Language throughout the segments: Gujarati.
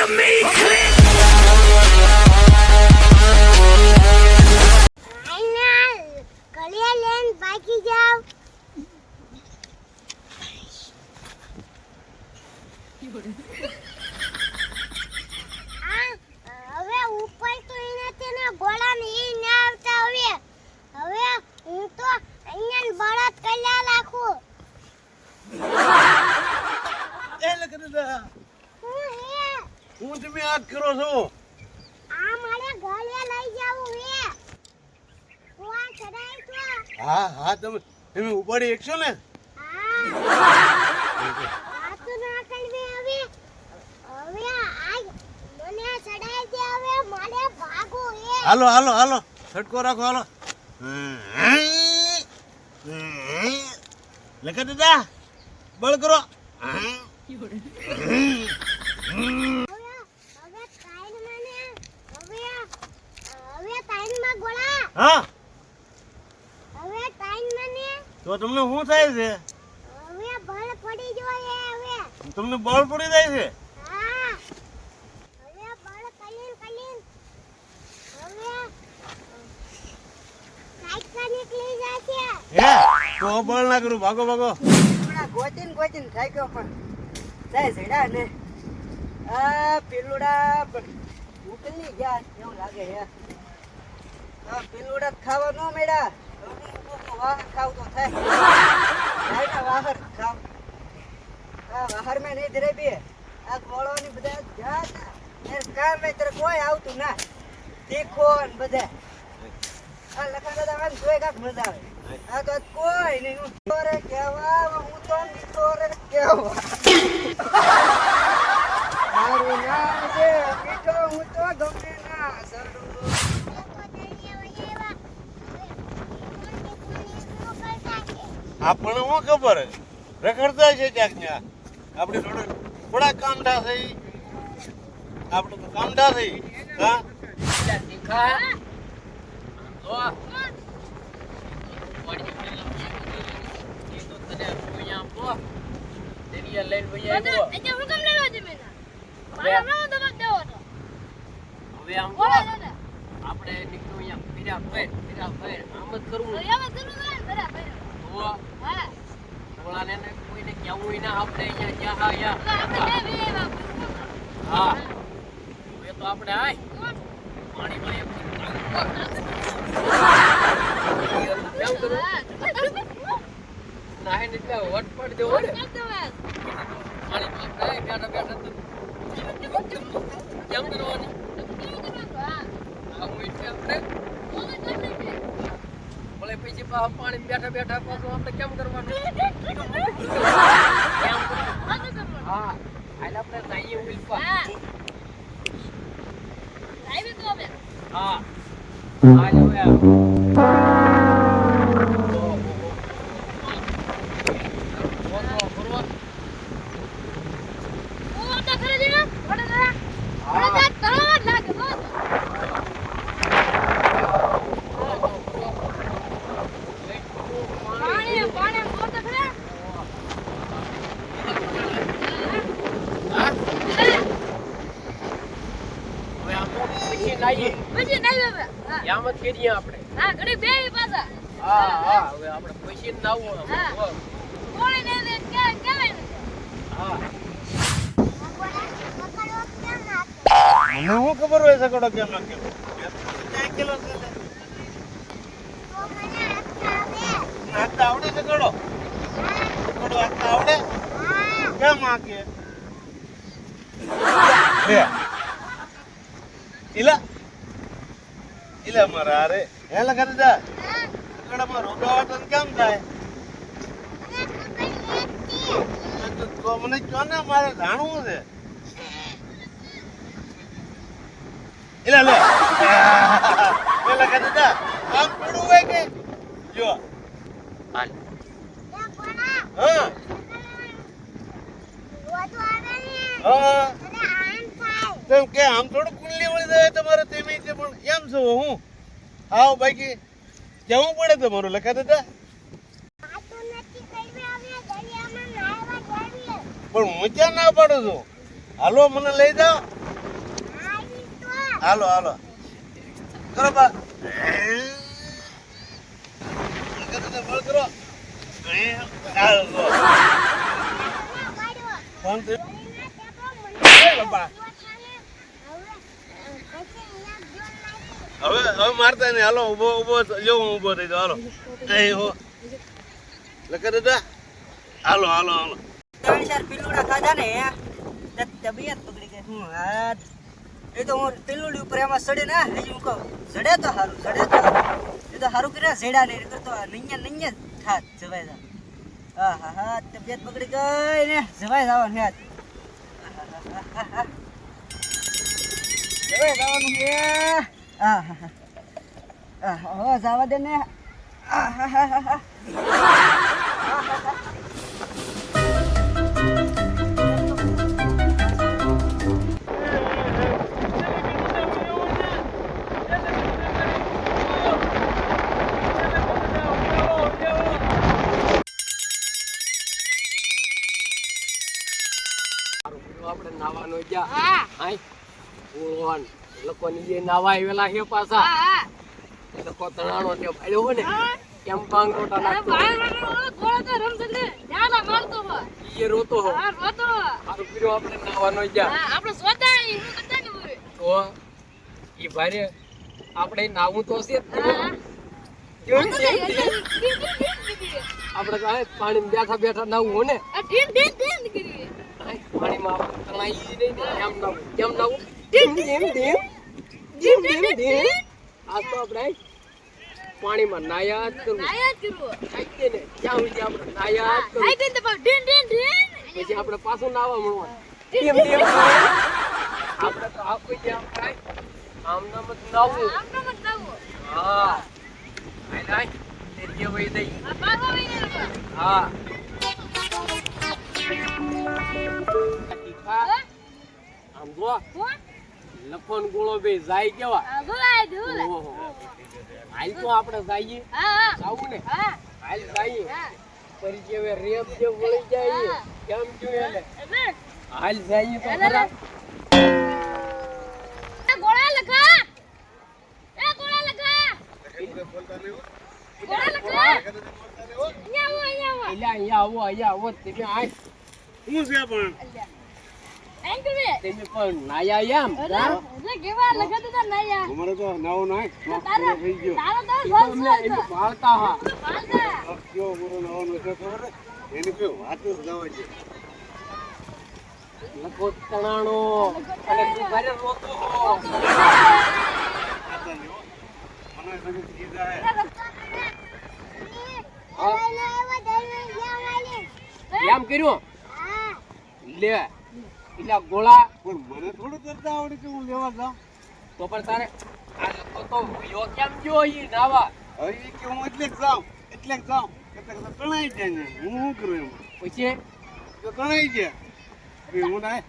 હવે ઉપર તો એને તેને ગોળા ને ઈ ન આવતા હવે હું તો અહીંયા બળદ કલ્યા રાખું એ લખનદા હું તમે આ કરો છો આ મારે ઘરે લઈ જાવું હે કોણ ચડાઈ તો હા તમે ઉપાડી એકશો ને આ તો ના કરવી હવે આજ મને ચડાઈ દે હવે મારે ભાગવું હે હાલો છટકો રાખો હાલો લખનદા બળ કરો હા હવે ટાઈમ મને તો તમને શું થાય છે હવે બળ પડી જોઈએ હવે તમને બળ પડી જાય છે હા હવે બળ કલીન હવે સાયકલ નીકળી જશે હે તો બળ ના કરું ભાગો ગોતીન થાય ગયો પણ જાય ઝેડા ને આ પેલુડા પણ ઉકલી ગયા એવું લાગે હે આ પેલુડા ખાવા નો મેડા વાહર ખાવ તો થાય વાહર ખાવ આ વાહર મેં નહીં ધરે બે આ ગોળોની બધા જાત ને કામ મેં તર કોઈ આવતું ના દેખો ને બધા આ લખા દાદા આમ જોઈ કાક મજા આવે આ તો કોઈ નહીં હું તોરે કેવા હું તો તોરે કેવા મારું નામ છે મીઠો હું તો ગમે ના સરું આપણને શું ખબર રખડતા છે ક્યાંક ત્યાં આપણે થોડા કામઢા થઈ આપણે તો કામઢા થઈ હા તીખા આપણે નીકળું ફેરા ફેર આમ જ કરવું ઓલાને કોઈને કેવું ના આપણે હા હવે તો આપણે આય પાણી કેમ કરું નાહે ને એટલે વટ પડ દેવો ને પાણી આપણે બેઠા કેમ કરવાનું આવું એટલે આપણે ભલે પછી પાણી બેઠા પાછું આપણે કેમ કરવાનું હા હાલ આપણે નાઈએ ઉલ્પા હા હાલ હવે મને શું ખબર હોય સગડો કેમ ના કેમ હાથતા આવડે સગડો હાથતા આવડે કેમ આ કે ઇલા મારા અરે હે લખા દીધા સગડામાં રોગાવટ કેમ થાય તો મને કહો ને મારે જાણવું છે ઇલા લે લખા દીધા આમ પડવું હોય કે જો હાલ હા તેમ કે આમ થોડું કુંડલી વળી જાય તમારે તેમ છે પણ એમ છો હું આવ બાકી કેવું પડે તમારું લખા દીધા પણ હું ક્યાં ના પાડું છું હાલો મને લઈ જાઓ હાલો હાલો કરો બા બળ કરો હાલો ફોન એ બાપા હવે મારતા નહીં હાલો ઉભો જો હું ઉભો થઈ જાઉં હાલો એ હો લખા દાદા હાલો હાલો હાલો 3-4 પિલ્લુડા ખાધા ને તો તબિયત બગડી ગઈ હું હાથ એ તો હું પિલ્લુડી ઉપર એમાં સડે ને હજી હું કહું સડે તો સારું એ તો સારું કર્યા સેડા નહીં કરતો નૈયા થાત જવાય જા હા તબિયત બગડી ગઈ ને જવાય જવાનું યાદ જવાય જવાનું છે જવા દે ને આપણે નાવાનો જા હાય ઓળવાન લોકોની જે નાવાય વેલા હે પાછા લોકો તણાણો તે ભાડ્યો હોય ને કેમ પાંગ રોટા નાખતો ગોળો તો રમસંદે જાલા મારતો હો ઈ રોતો હો હા રોતો મારું પીરો આપણે નાવાનો જા હા આપણે સોતા હું બતાને બોલે તો ઈ ભારે આપણે નાવું તો છે જ હા કેમ છે આપણે કાય પાણીમાં બેઠા નાવું હો ને આ ઢીમ ઢીમ ઢીમ કરી પાણીમાં આપણે તણાઈ નહીં ને કેમ નાવું ઢીમ આ તો આપણે પાણીમાં નાયા જ કરવું આયા કરો આઈ ને ક્યાં સુધી આપણે નાયા જ કરવું આઈ ગઈ તો ઢીમ ઢીમ ઢીમ પછી આપણે પાછું નાવા મળવાનું આપણે તો આ કોઈ જ્યાં કાંઈ આમ નામ જ નાવું આપનો મત લાવો હા આઈ લાઈ તેરી વઈ દઈ આ પાછો વઈને હા આમ જો કોણ લખન ગોળો બે જાય કેવા આ બોલાય બોલાય ઓહો હાલ તો આપણે જઈએ હા આવું ને હા હાલ જઈએ હા પછી જે રેપ જે વળી જાય કેમ જોયું એટલે હાલ જઈએ તો ખરા ગોળા લખા એ ગોળા લખા ગોળા લખા અહીંયા આવો અહીંયા આવો તમે આય શું છે પણ તમે પણ નાયા એમ કેવા લખા તો નયા અમારે તો નવો નાય તારો થઈ ગયો તારો અમને એને ભાળતા હા કેવો પૂરો નવો નો છે ખબર એની કોઈ વાત જ જવા છે લખો તણાણો અને તું ઘરે રોતો હો મને સંગ કીધા હે એમ કર્યું લે પેલા ગોળા પણ મને થોડું કરતા આવડે કે હું લેવા જાઉં તો પણ તારે આ લખો તો યો કેમ ગયો ઈ નાવા હવે એ કે હું એટલે જ જાઉં તણાઈ જાય ને હું શું કરું એમ પછી તો તણાઈ જાય હવે હું ના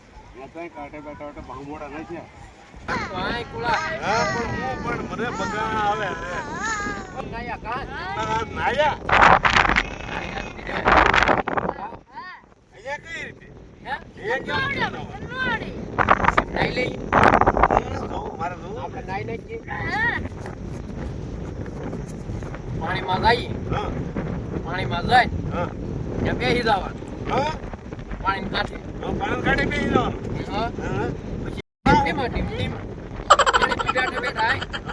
ત્યાં કાંઠે બેઠા ભાંગોડા નથી તો આય ગોળા હા પણ મને બગા આવે નાયા કા નાયા અહીંયા કઈ રીતે હે અહીંયા કેમ નાઈ લઈ મારે તો આપણે નાઈ નાખીએ હા પાણીમાં જઈએ હા પાણીમાં જાય હા ત્યાં બેસી જવાનું હા પાણી કાઢે પાણી કાઢી બેસી જવાનું હા હા ટીમ ટીમ પાણી પીડા બેઠા